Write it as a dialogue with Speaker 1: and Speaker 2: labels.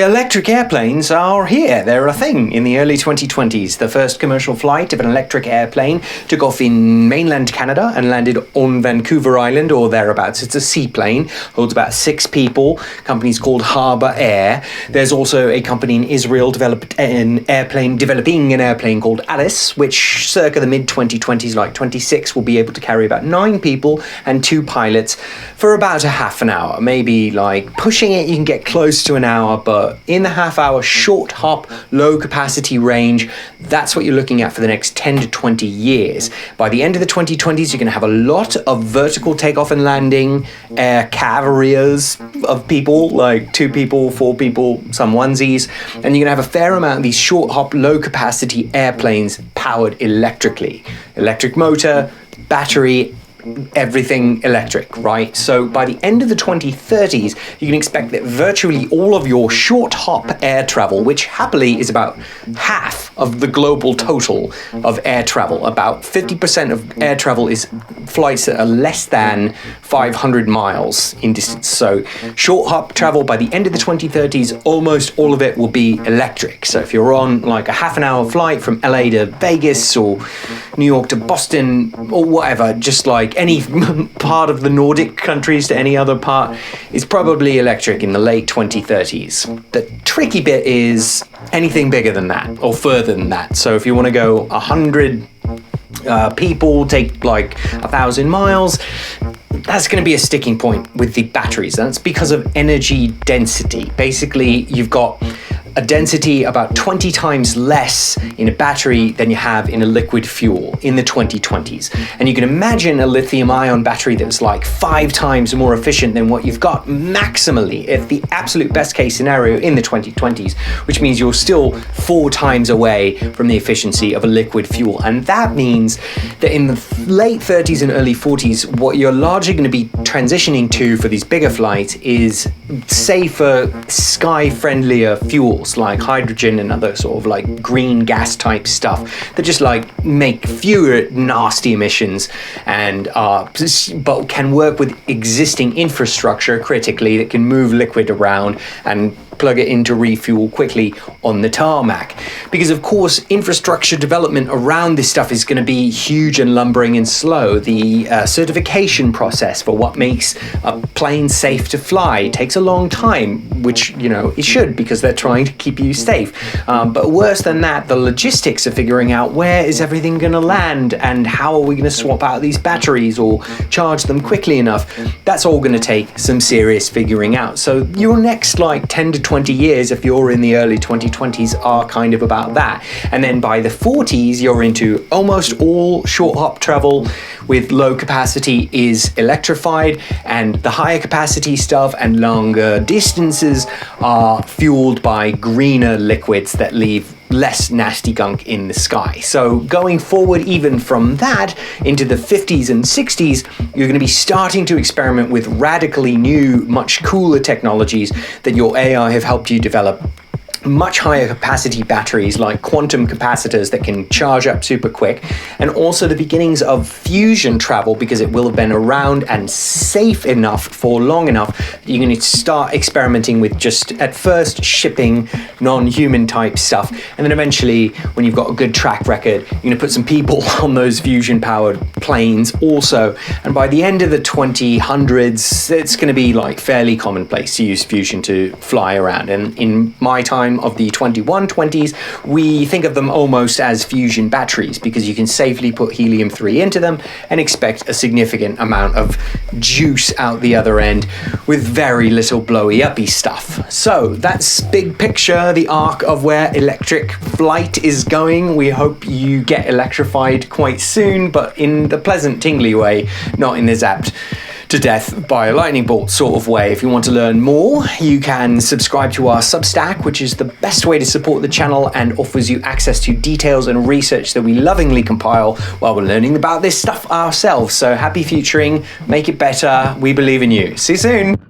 Speaker 1: Electric airplanes are here. They're a thing in the early 2020s. The first commercial flight of an electric airplane took off in mainland Canada and landed on Vancouver Island or thereabouts. It's a seaplane, holds about 6 people. Company's called Harbour Air. There's also a company in Israel developing an airplane called Alice, which circa the mid-2020s, like 26, will be able to carry about 9 people and 2 pilots for about a half an hour. Maybe like pushing it, you can get close to an hour, but in the half-hour short hop, low-capacity range, that's what you're looking at for the next 10 to 20 years. By the end of the 2020s, you're going to have a lot of vertical takeoff and landing air carriers of people, like 2 people, 4 people, some onesies, and you're going to have a fair amount of these short hop, low-capacity airplanes powered electrically. Electric motor, battery, everything electric, right? So by the end of the 2030s, you can expect that virtually all of your short hop air travel, which happily is about half of the global total of air travel, about 50% of air travel is flights that are less than 500 miles in distance. So short hop travel by the end of the 2030s, almost all of it will be electric. So if you're on like a half an hour flight from LA to Vegas or New York to Boston or whatever, just like any part of the Nordic countries to any other part, is probably electric in the late 2030s. The tricky bit is anything bigger than that or further than that. So if you want to go 100 people, take like 1,000 miles, that's going to be a sticking point with the batteries. That's because of energy density. Basically, you've got a density about 20 times less in a battery than you have in a liquid fuel in the 2020s. And you can imagine a lithium ion battery that's like 5 times more efficient than what you've got maximally at the absolute best case scenario in the 2020s, which means you're still 4 times away from the efficiency of a liquid fuel. And that means that in the late 30s and early 40s, what you're largely going to be transitioning to for these bigger flights is safer, sky-friendlier fuels like hydrogen and other sort of like green gas type stuff that just like make fewer nasty emissions and but can work with existing infrastructure critically that can move liquid around and plug it in to refuel quickly on the tarmac. Because of course, infrastructure development around this stuff is going to be huge and lumbering and slow. The certification process for what makes a plane safe to fly takes a long time, which, you know, it should, because they're trying to keep you safe. But worse than that, the logistics of figuring out where is everything going to land and how are we going to swap out these batteries or charge them quickly enough, that's all going to take some serious figuring out. So your next like 10 to 20 years, if you're in the early 2020s, are kind of about that. And then by the 40s, you're into almost all short hop travel with low capacity is electrified, and the higher capacity stuff and longer distances are fueled by greener liquids that leave less nasty gunk in the sky. So going forward, even from that into the 50s and 60s, you're going to be starting to experiment with radically new, much cooler technologies that your AI have helped you develop. Much higher capacity batteries like quantum capacitors that can charge up super quick, and also the beginnings of fusion travel, because it will have been around and safe enough for long enough that you're going to start experimenting with just at first shipping non-human type stuff, and then eventually when you've got a good track record, you're going to put some people on those fusion powered planes also. And by the end of the 2000s, it's going to be like fairly commonplace to use fusion to fly around. And in my time of the 2120s, we think of them almost as fusion batteries because you can safely put helium-3 into them and expect a significant amount of juice out the other end with very little blowy-uppy stuff. So that's big picture, the arc of where electric flight is going. We hope you get electrified quite soon, but in the pleasant, tingly way, not in the zapped to death by a lightning bolt sort of way. If you want to learn more, you can subscribe to our Substack, which is the best way to support the channel and offers you access to details and research that we lovingly compile while we're learning about this stuff ourselves. So happy futuring, make it better, we believe in you. See you soon.